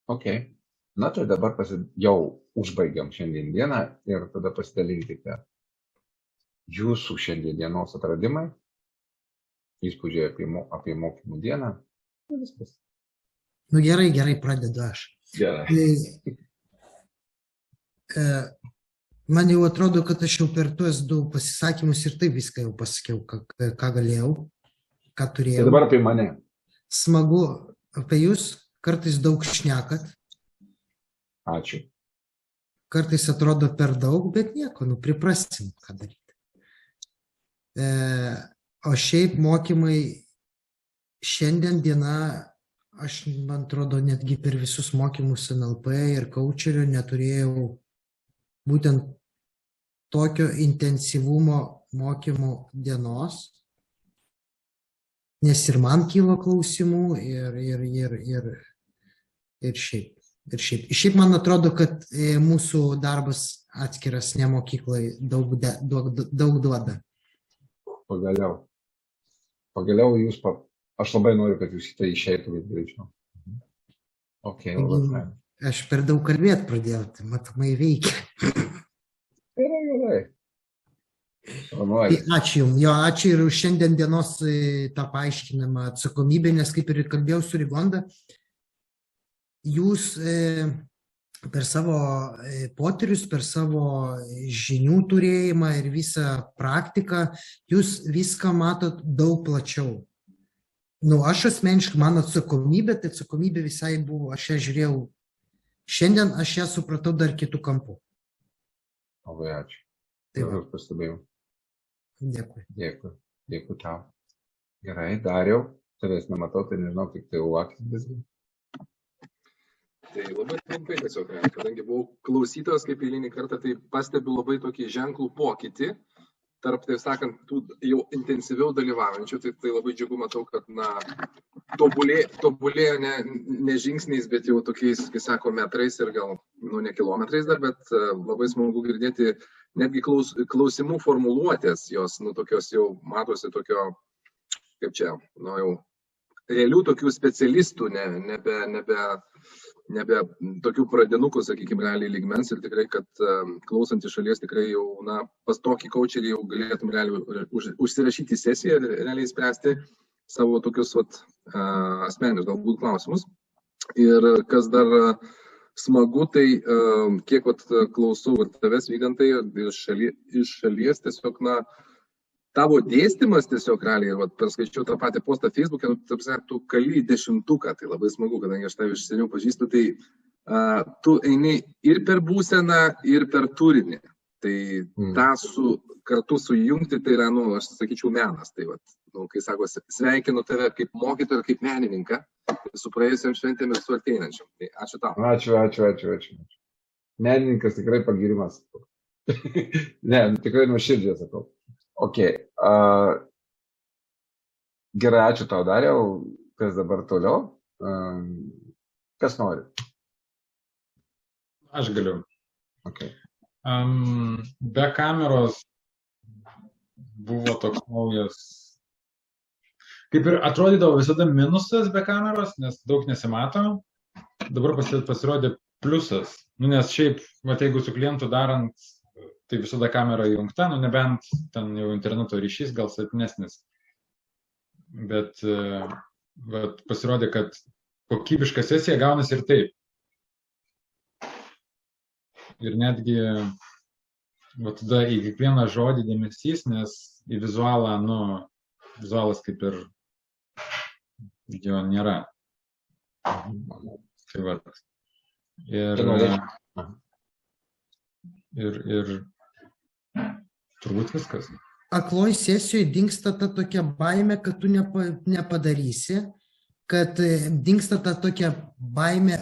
Ok. Na, tai dabar jau užbaigiam šiandien dieną ir tada pasidalinkite jūsų šiandien dienos atradimai, įspūdžiai apie mokymų dieną. Ir viskas. Nu gerai, pradedu aš. Gerai. Man jau atrodo, kad aš jau per tuos 2 pasisakymus ir taip viską jau pasakiau, ką galėjau, ką turėjau. Tai dabar apie mane. Smagu apie jūs, kartais daug šnekat. Ačiū. Kartais atrodo per daug, bet nieko, priprasim, ką daryti. O šiaip mokymai šiandien diena, man atrodo, netgi per visus mokymus NLP ir coacherio neturėjau būtent tokio intensyvumo mokymų dienos, nes ir man kilo klausimų ir šiaip. Šiaip man atrodo, kad mūsų darbas atskiras ne mokyklai daug duoda. Pagaliau jūs, aš labai noriu, kad jūs į tai išeitumėt greičiau. Ok, labai. Aš per daug kalbėti pradėjau, tai matomai veikia. Gerai. Ačiū Jums, ačiū ir šiandien dienos tą paaiškinamą atsakomybę, nes kaip ir kalbėjau su Rigonda, jūs per savo potyrius, per savo žinių turėjimą ir visą praktiką, jūs viską matot daug plačiau. Aš asmeniškai, man atsakomybė, tai atsakomybė visai buvo, aš ją žiūrėjau, šiandien aš ją supratau dar kitų kampų. Labai ačiū. Taip pastebėjau. Dėkui tau. Gerai, Dariau, tavęs nematau, tai nežinau, tik tai akis visgi. Tai labai trumpai tiesiog, kadangi buvau klausytojas kaip eilinį kartą, tai pastebiu labai tokį ženklų pokytį tarp, taip sakant, tų jau intensyviau dalyvaujančių, tai labai džiugu matau, kad tobulėja ne žingsniais, bet jau tokiais, kai sako, metrais ir gal, ne kilometrais dar, bet labai smagu girdėti netgi klausimų formuluotės, jos, tokios jau matosi tokio, kaip čia, jau realių tokių specialistų, nebe tokių pradinukų, sakykime, realiai lygmens ir tikrai, kad klausant iš šalies tikrai jau, pas tokį coacherį jau galėtum realiai užsirašyti sesiją ir realiai spręsti savo tokius asmeninius galbūt klausimus. Ir kas dar smagu, tai kiek klausau tavęs, Vygantai, iš šalies tiesiog, tavo dėstymas tiesiog realiai, perskaičiau tą patį postą Facebook'e, tu kali 10-uką, tai labai smagu, kadangi aš tave iš seniau pažįstu, tai tu eini ir per būseną, ir per turinį. Tai tą kartu sujungti, tai yra, aš sakyčiau, menas. Tai, kai sako, sveikinu tave kaip mokytoją ir kaip menininką, su praėjusiam šventėm ir su ateinančiam. Tai ačiū tau. Ačiū. Menininkas tikrai pagirimas. Ne, tikrai nuoširdžiai sakau. Ok, gerai, ačiū tau, Dariau, kas dabar toliau, kas nori? Aš galiu. Okay. Be kameros buvo toks naujas, kaip ir atrodydavo visada minusas be kameros, nes daug nesimato, dabar pasirodė pliusas, nes šiaip, jeigu su klientu darant, tai visada kamera įjungta, nebent ten jau interneto ryšys gal silpnesnis. Bet pasirodė, kad kokybiška sesija gaunasi ir taip. Ir netgi tada į kiekvieną žodį dėmesys, nes į vizualą, vizualas kaip ir jo nėra. Tai ir turbūt viskas. Akloj sesijoje dingsta ta tokia baimė, kad tu nepadarysi, kad dingsta ta tokia baimė,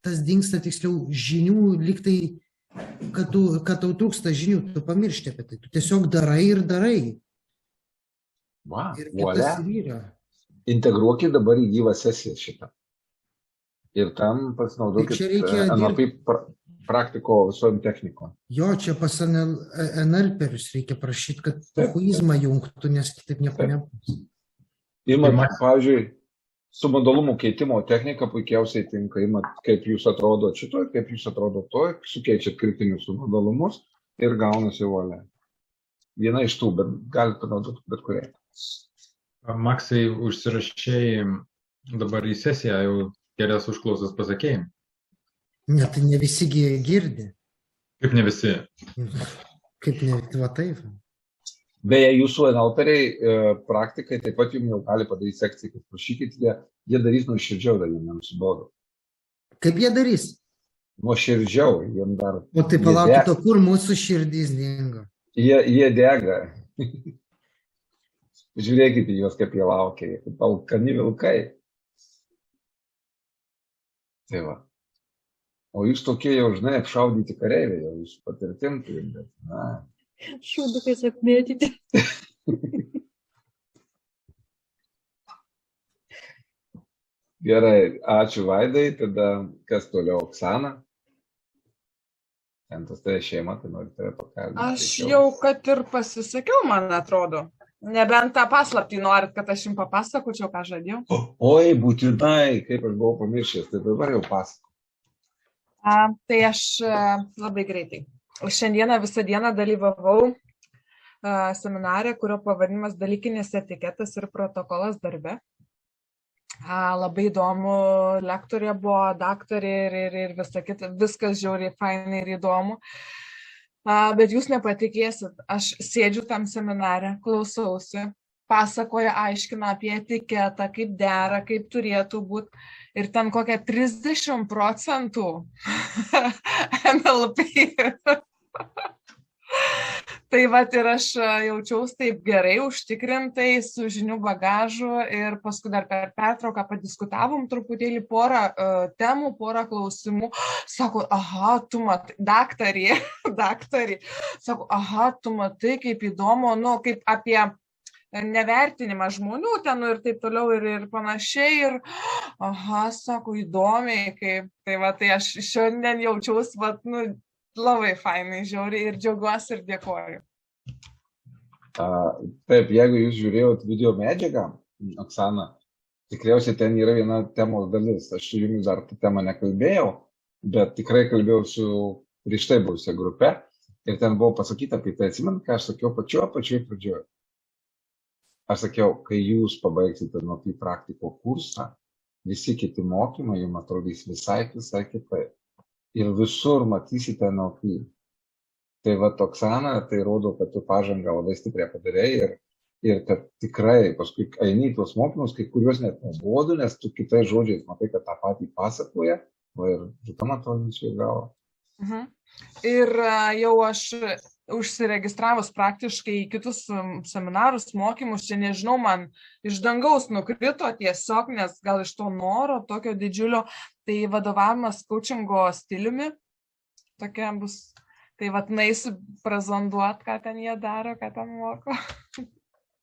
tas dingsta tiksliau žinių, liktai, kad tau trūksta žinių, tu pamiršti apie tai, tu tiesiog darai ir darai. Ir kitas ir yra. Integruokit dabar į gyvą sesiją šitą. Ir tam pasinaudokit NLP praktiko visom technikom. Jo, čia pas NLPerius reikia prašyti, kad pohuizmą jungtų, nes kitaip nieko nebus. Pavyzdžiui, su modalumo keitimo technika puikiausiai tinka, kaip jūs atrodo šitoj, kaip jūs atrodo toj, sukeičiat kritinius su modalumus ir gaunasi volė. Viena iš tų, bet galite naudoti bet kuriai. Maksai, užsirašėjai dabar į sesiją, jau kelias užklausas pasakėjai. Ne, tai ne visi girdi. Kaip ne visi? Kaip ne, va taip. Beje, jūsų enalteriai praktikai taip pat jums jau gali padaryti sekciją, kad prašykit, jie darys nuoširdžiau, dar jums nenusibodo. Kaip jie darys? Nuoširdžiau, jiems dar... O tai palaukite, kur mūsų širdys dingo? Jie dega. Žiūrėkite juos, kaip jie laukia, kaip alkani vilkai. Tai va. O jūs tokie jau, žinai, apšaudyti kareiviai, jau jūs patirtim turim, bet, na... Šūdukai sapmėtyti. Gerai, ačiū Vaidai, tada kas toliau, Oksana? Ten tas tai šeima, tai noriu tave pakalbėti. Aš jau kad ir pasisakiau, man atrodo. Nebent tą paslaptį norit, kad aš jums papasakočiau, ką žadėjau. Oi, būtinai, kaip aš buvau pamiršęs, tai dabar jau pasakau. Tai aš labai greitai. Šiandieną visą dieną dalyvavau seminare, kurio pavadinimas dalykinis etiketas ir protokolas darbe. Labai įdomu, lektorė buvo, daktarė ir visa kita, viskas žiauriai, fainai ir įdomu. Bet jūs nepatikėsit, aš sėdžiu tam seminare, klausausi, pasakoja, aiškina apie etiketą, kaip dera, kaip turėtų būti. Ir ten kokia 30% NLP. Tai vat ir aš jaučiausi taip gerai, užtikrintai, su žinių bagažu ir paskui dar per pertrauką padiskutavom truputėlį porą temų, porą klausimų. Sako, aha, tu matai, daktarį, sako, aha, tu matai, kaip įdomu, nu, kaip apie nevertinimą žmonių ten ir taip toliau ir panašiai. Ir, aha, sako, įdomiai, kaip, tai va, tai aš šiandien jaučiausi, vat, nu, labai fainai, žiauriai ir džiaugiuosi ir dėkoju. Taip, jeigu jūs žiūrėjot video medžiagą, Oksana, tikriausiai ten yra viena temos dalis. Aš su jumis dar tą temą nekalbėjau, bet tikrai kalbėjau su prieš tai buvusia grupe ir ten buvo pasakyta apie tai, atsimint, ką aš sakiau pačioj pradžioje. Aš sakiau, kai jūs pabaigsite nuo tai praktiko kursą, visi kiti mokymai jums atrodys visai kitaip. Ir visur matysite NLP. Tai va, Oksana, tai rodo, kad tu pažangą labai stipriai padarei ir kad tikrai paskui eini į tuos mokymus, kai kuriuos net nuobodu, nes tu kitais žodžiais matai, kad tą patį pasakoja, ir tam atrodo čia gavo. Ir jau aš užsiregistravus praktiškai į kitus seminarus, mokymus, čia nežinau, man iš dangaus nukrito tiesiog, nes gal iš to noro, tokio didžiulio, tai vadovavimas coachingo stiliumi, tokia bus, tai vat naisiu prazonduot, ką ten jie daro, ką ten moko.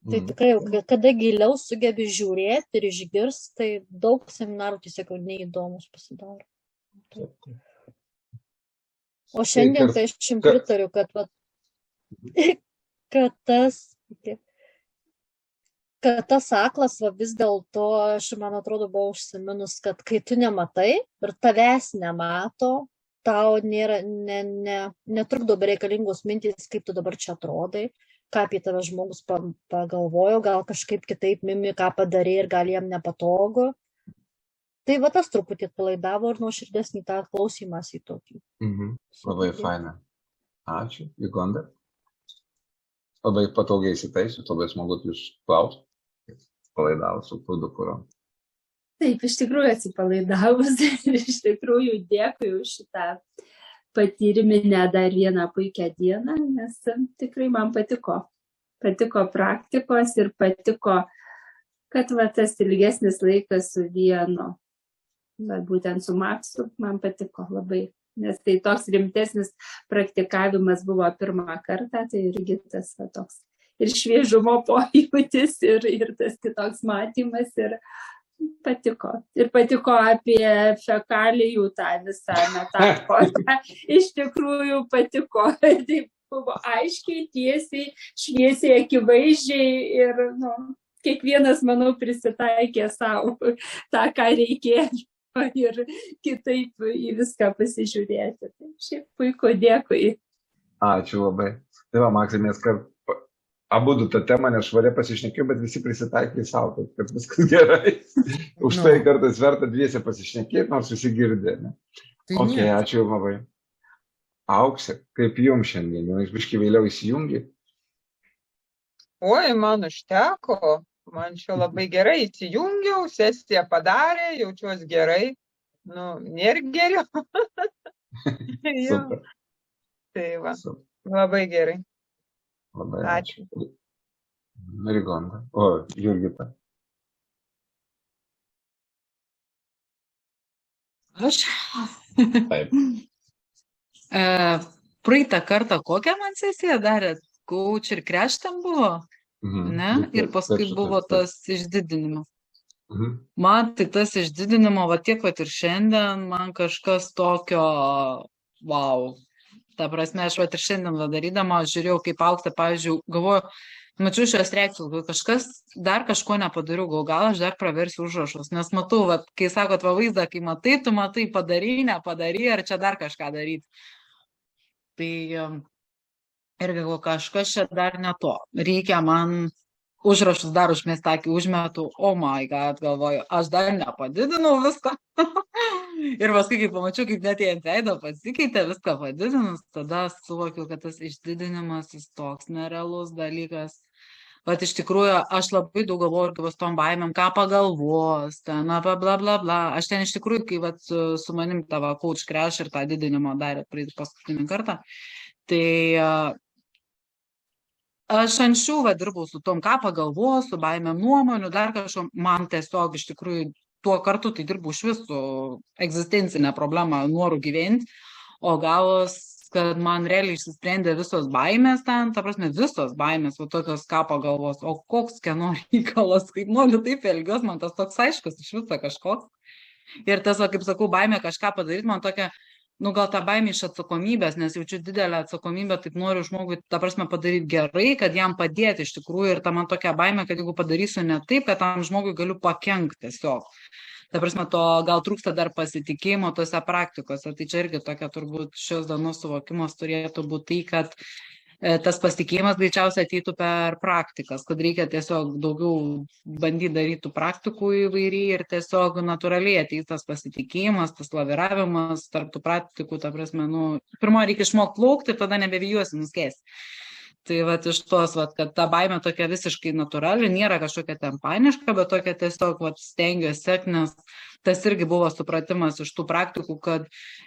Tai tikrai, kada giliau sugebi žiūrėti ir išgirsti, tai daug seminarų tiesiog neįdomus pasidaro. O šiandien tai aš jums pritariu, kad tas aklas vis dėlto, aš man atrodo, buvau užsiminus, kad kai tu nematai ir tavęs nemato, tau netrukdo bereikalingos mintys, kaip tu dabar čia atrodai, ką apie tave žmogus pagalvojo, gal kažkaip kitaip mimi, ką padarė ir gal jam nepatogu. Tai va tas truputį atpalaidavo ir nuoširdesnį tą klausimąs į tokį. Labai faina. Ačiū. Vigonda. Labai patogiai įsitaisiu, labai smagu jūs klausti. Palaidavus su produkūrom. Taip, iš tikrųjų atsipalaidavus ir iš tikrųjų dėkui už šitą patyriminę dar vieną puikią dieną, nes tikrai man patiko. Patiko praktikos ir patiko, kad va tas ilgesnis laikas su vienu. Bet būtent su Maksu man patiko labai, nes tai toks rimtesnis praktikavimas buvo pirmą kartą, tai irgi tas va, toks ir šviežumo pojūtis ir tas kitoks matymas ir patiko. Ir patiko apie fekalijų tą visą metaforą, iš tikrųjų patiko, tai buvo aiškiai, tiesiai, šviesiai, akivaizdžiai ir kiekvienas, manau, prisitaikė savo tą, ką reikėjo ir kitaip į viską pasižiūrėti. Tai šiaip puiku, dėkui. Ačiū labai. Tai va, Maksai, mes abudu tą temą nešvarė pasišnekėjau, bet visi prisitaikė savo, kad viskas gerai. Už tai kartais verta dviese pasišnekėti, nors visi girdė. Ne? Tai Ok, ačiū labai. Auksė, kaip jums šiandien? Jūs biškai vėliau įsijungi? Oi, man užteko. Man čia labai gerai įsijungiau, sesiją padarė, jaučiuosi gerai. Nu, nėra geriau. Super. Tai va, Super. labai gerai. Labai Ačiū. Rigonda. O, Jurgita. Aš. Taip. Praeitą kartą kokią man sesiją darėt? Coach ir crash ten buvo? Ne? Ir paskui buvo tas išdidinimas. Man tai tas išdidinimo, va tiek va ir šiandien, man kažkas tokio, wow. Ta prasme, aš va ir šiandien va darydama, žiūrėjau kaip Auksė, pavyzdžiui, galvoju, mačiau šios reakcijos, kažkas dar kažko nepadariau, gal aš dar praversiu užrašus, nes matau, va, kai sakot va vaizdą, kai matai, tu matai, padarai, nepadary, ar čia dar kažką daryti. Tai ir galvoju, kažkas čia dar ne to. Reikia man užrašus dar užmest akį, užmetu, oh my god, galvoju, aš dar nepadidinau viską. Ir paskui, kai pamačiau, kaip net jie ant veido pasikeitė, viską padidinus, tada suvokiau, kad tas išdidinimas jis toks nerealus dalykas. Bet iš tikrųjų, aš labai daug galvoju ir su tom baimėm, ką pagalvos, ten apie bla bla bla. Aš ten iš tikrųjų, kai vat, su manim tavo coach crash ir tą didinimo darė paskutinį kartą, tai aš anksčiau dirbau su tom, ką pagalvos, su baimėm nuomonių, dar kažko, man tiesiog iš tikrųjų tuo kartu tai dirbau iš visų egzistencinę problemą, norų gyventi, o gavos, kad man realiai išsisprendė visos baimės ten, ta prasme visos baimės, o tokios ką pagalvos, o koks kieno reikalas, kaip noriu taip elgiuos, man tas toks aiškus iš viso kažkoks. Ir tas, kaip sakau, baimė kažką padaryti, man tokia, nu gal ta baimė iš atsakomybės, nes jaučiu didelę atsakomybę, taip noriu žmogui, ta prasme, padaryti gerai, kad jam padėti iš tikrųjų ir ta man tokia baimė, kad jeigu padarysiu ne taip, kad tam žmogui galiu pakenkti tiesiog. Ta prasme, to gal trūksta dar pasitikėjimo tose praktikose, tai čia irgi tokia turbūt šios dienos suvokimas turėtų būti tai, kad tas pasitikėjimas greičiausiai ateitų per praktikas, kad reikia tiesiog daugiau bandyti daryti praktikų įvairiai ir tiesiog natūraliai ateis tas pasitikėjimas, tas laviravimas tarp tų praktikų, ta prasme, nu, pirmo reikia išmokti plaukti ir tada nebevijuosi nuskęsti. Tai vat iš tos, vat, kad ta baimė tokia visiškai natūrali, nėra kažkokia ten paniška, bet tokia tiesiog vat, stengiuosi, nes tas irgi buvo supratimas iš tų praktikų, kad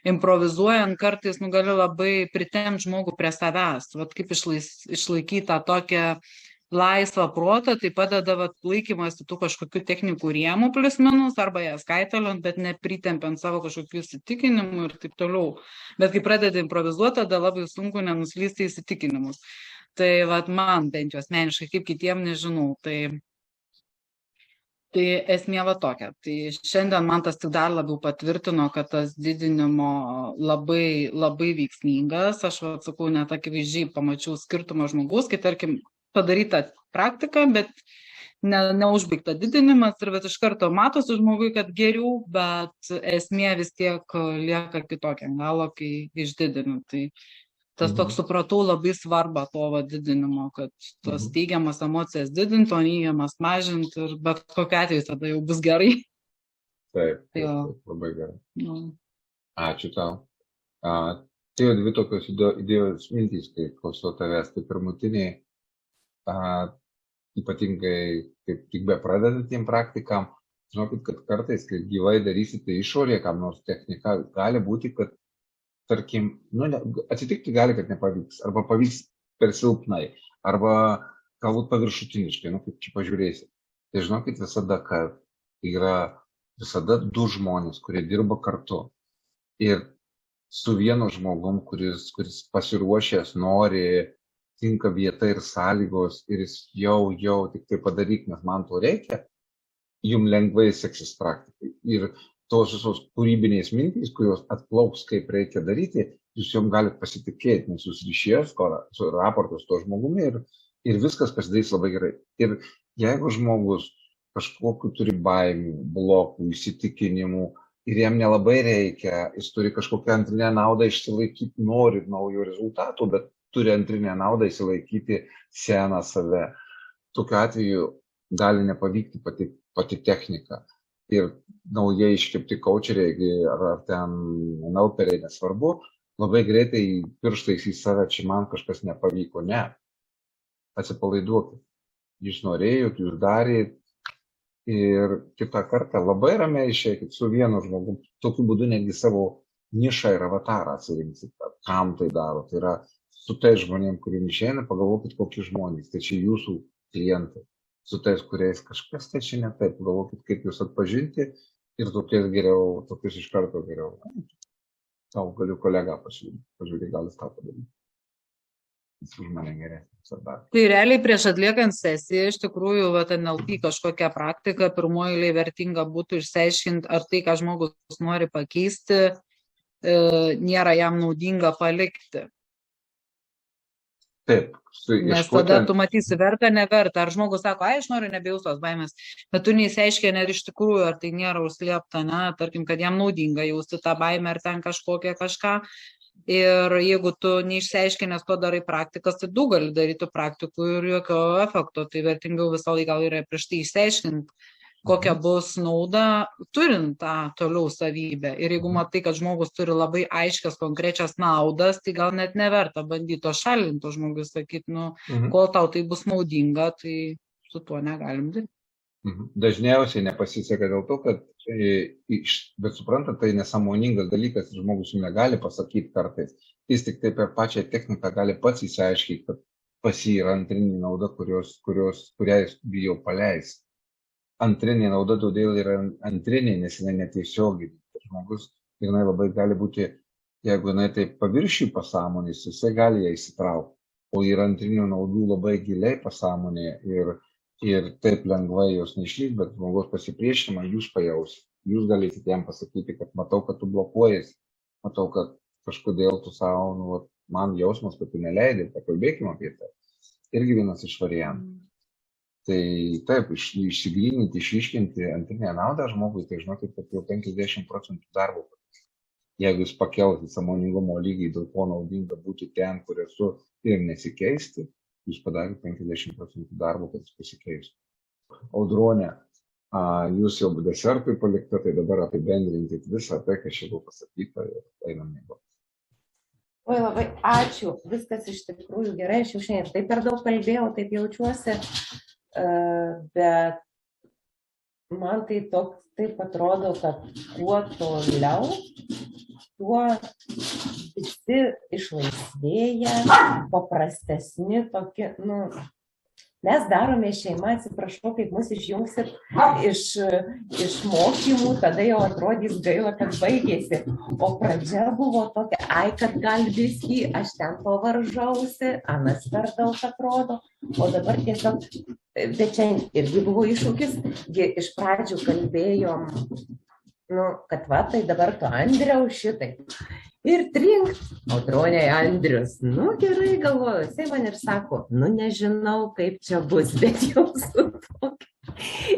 improvizuojant kartais gali labai pritemti žmogų prie savęs, vat, kaip išlaikyti tą tokią laisvą protą, tai padeda vat, laikymas tų kažkokių technikų rėmų plius minus, arba jas kaitaliant, bet nepritempiant savo kažkokių įsitikinimų ir taip toliau. Bet kai pradedi improvizuoti, tada labai sunku nenuslysti įsitikinimus. Tai vat, man bent jau asmeniškai, kaip kitiem nežinau, tai esmė va tokia. Tai šiandien man tas tik dar labiau patvirtino, kad tas didinimo labai, labai veiksmingas. Aš atsakau, net akivaizdžiai pamačiau skirtumą žmogus, kai tarkim padaryta praktika, bet neužbaigta didinimas ir bet iš karto matosi žmogui, kad geriau, bet esmė vis tiek lieka kitokia galo, kai išdidinu. Tai tas toks supratau labai svarbą to didinimo, kad tos teigiamas emocijas didinti, o neigiamas mažinti ir bet kokiu atveju tada jau bus gerai. Taip, labai gerai. Ačiū tau. Tai jau dvi tokios idėjos mintys, kai klausau tavęs, tai pirmutiniai, ypatingai kaip tik be pradedantiem praktikam, žinokit, kad kartais, kai gyvai darysite išorėje, kam nors technika, gali būti, kad tarkim, atsitikti gali, kad nepavyks, arba pavyks per silpnai, arba galbūt paviršutiniškai, kaip čia pažiūrėsi. Tai žinokit visada, kad yra visada du žmonės, kurie dirba kartu. Ir su vienu žmogum, kuris pasiruošęs, nori, tinka vieta ir sąlygos, ir jis jau tik tai padaryk, nes man to reikia, jum lengvai seksis praktikai. Ir tos visos kūrybinės mintys, kurios atplauks, kaip reikia daryti, jūs jom galite pasitikėti, nes jūs ryšies su raportu su to žmogumi ir viskas pasidarys labai gerai. Ir jeigu žmogus kažkokiu turi baimių, blokų, įsitikinimų ir jam nelabai reikia, jis turi kažkokią antrinę naudą išsilaikyti, nori naujų rezultatų, bet turi antrinę naudą išsilaikyti seną save. Tokiu atveju gali nepavykti pati technika. Ir naujai iškepti coacheriai ar ten nauteriai, nesvarbu, labai greitai pirštais į save, čia man kažkas nepavyko. Ne. Atsipalaiduokit. Jūs norėjot, jūs darėt. Ir kitą kartą labai ramiai išeikit su vienu žmogum. Tokiu būdu netgi savo nišą ir avatarą atsirinksit, kam tai daro. Tai yra su tais žmonėm, kuriem išeina, pagalvokit, kokie žmonės. Tai čia jūsų klientai. Su tais, kuriais kažkas tai čia ne taip. Pagalvokit, kaip jūs atpažinti ir tokius geriau, tokius iš karto geriau. Tau galiu kolegą pažiūrėti, gal jis tą padaryti. Jis už mane geresnis. Tai realiai prieš atliekant sesiją, iš tikrųjų, NLP kažkokią praktiką, pirmoji eilė vertinga būtų išsiaiškinti, ar tai, ką žmogus nori pakeisti, nėra jam naudinga palikti. Taip. Nes tada tu matysi verta, neverta. Ar žmogus sako, aš noriu nebejausti tos baimės, bet tu neįsiaiškini, ar iš tikrųjų, ar tai nėra užslėpta, ne, tarkim, kad jam naudinga jausti tą baimę, ar ten kažką. Ir jeigu tu neišsiaiškinęs, to darai praktikas, tai daug gali daryti praktikų ir jokio efekto. Tai vertingiau visą laiką yra prieš tai išsiaiškinti, kokia bus nauda, turint tą toliau savybę. Ir jeigu matai, kad žmogus turi labai aiškias, konkrečias naudas, tai gal net neverta bandyti to šalinti, žmogus sakyti, kol tau tai bus naudinga, tai su tuo negalim dirbti. Dažniausiai nepasiseka dėl to, kad, bet suprantat, tai nesąmoningas dalykas, žmogus jums negali pasakyti kartais. Jis tik tai per pačią techniką gali pats įsiaiškinti, kad pas jį yra antrinė nauda, kurią jis bijo paleisti. Antrinė nauda todėl yra antrinė, nes jinai netiesiogiai. Žmogus, jinai labai gali būti, jeigu jinai taip paviršiui pasąmonės, jisai gali ją įsitraukti. O yra antrinių naudų labai giliai pasąmonė ir taip lengvai jos neišlys, bet žmogaus pasipriešinimą jūs pajausit. Jūs galėsite jam pasakyti, kad matau, kad tu blokuojies, matau, kad kažkodėl tu savo, man jausmas, kad tu neleidai, pakalbėkime apie tai. Irgi vienas iš variantų. Tai taip, išsigryninti, išiškinti antrinę naudą žmogui, tai žinokit, kad jau 50% darbo. Jeigu jūs pakelsit sąmoningumo lygį, dėl ko naudinga būti ten, kur esu ir nesikeisti, jūs padarėte 50% darbo, kad jis pasikeistų. Audronė, jūs jau desertui palikta, tai dabar apibendrinkit visą tai, kas čia buvo pasakyta ir einam mėgoti. Oi, labai ačiū. Viskas iš tikrųjų gerai. Aš jau šiandien taip per daug kalbėjau, taip jaučiuosi, bet man tai taip atrodo, kad kuo toliau, tuo visi išlaisvėja, paprastesni tokie, mes darome šeimą, atsiprašau, kaip mus išjungsit iš mokymų, tada jau atrodys gaila, kad baigėsi. O pradžia buvo tokia, kad gal viskį, aš ten pavaržausi, anas per daug atrodo, o dabar tiesiog, bet čia irgi buvo iššūkis, iš pradžių kalbėjom, kad tai dabar tu Andriau šitai. Ir trinkt, Audronė Andrius, gerai galvoju, jisai man ir sako, nežinau, kaip čia bus, bet jau su tokia.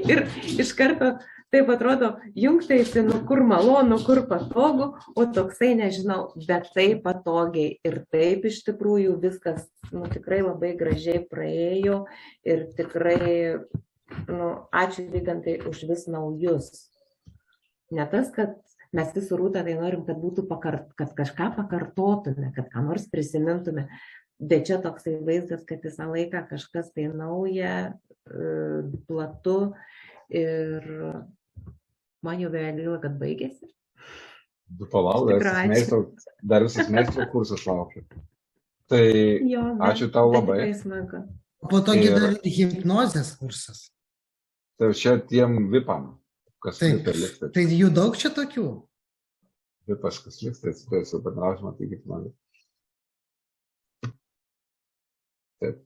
Ir iš karto taip atrodo, jungtaisi, kur malonu, kur patogu, o toksai nežinau, bet taip patogiai ir taip iš tikrųjų viskas, tikrai labai gražiai praėjo ir tikrai, ačiū Vygantai už vis naujus. Ne tas, kad mes visų Rūta tai norim, kad kažką pakartotume, kad ką nors prisimintume, bet čia toksai vaizdas, kad visą laiką kažkas tai nauja, platu ir man jau beveik gaila, kad baigėsi. Du palauk, dar visas meistro kursas laukia. Tai ačiū tau labai. Po togi dar hipnozės kursas. Tai čia tiem vipam. Tai jų daug čia tokių? Vipas, kas liks, tai atsitųsiu bendrausimą, tai kaip man. Taip.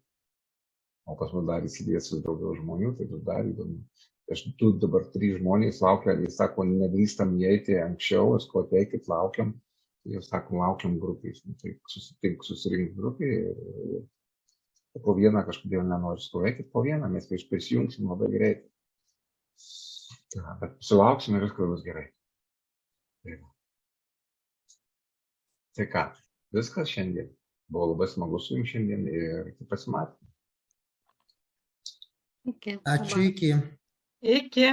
O pas man dar įsidės vis daugiau žmonių, tai dar įdomu. Aš tu dabar 3 žmonės laukia, jis sako, nedrįstam įeiti anksčiau, ko ateikit, laukiam. Jau sakom, laukiam grupės. Tai susirinkti grupė ir po vieną kažkodėl nenori stovėti, po vieną mes prisijungsim labai greitai. Bet sulauksim ir viskas bus gerai. Tai ką, viskas šiandien. Buvo labai smagu su jums šiandien ir pasimatėme. Ačiū, iki. Iki.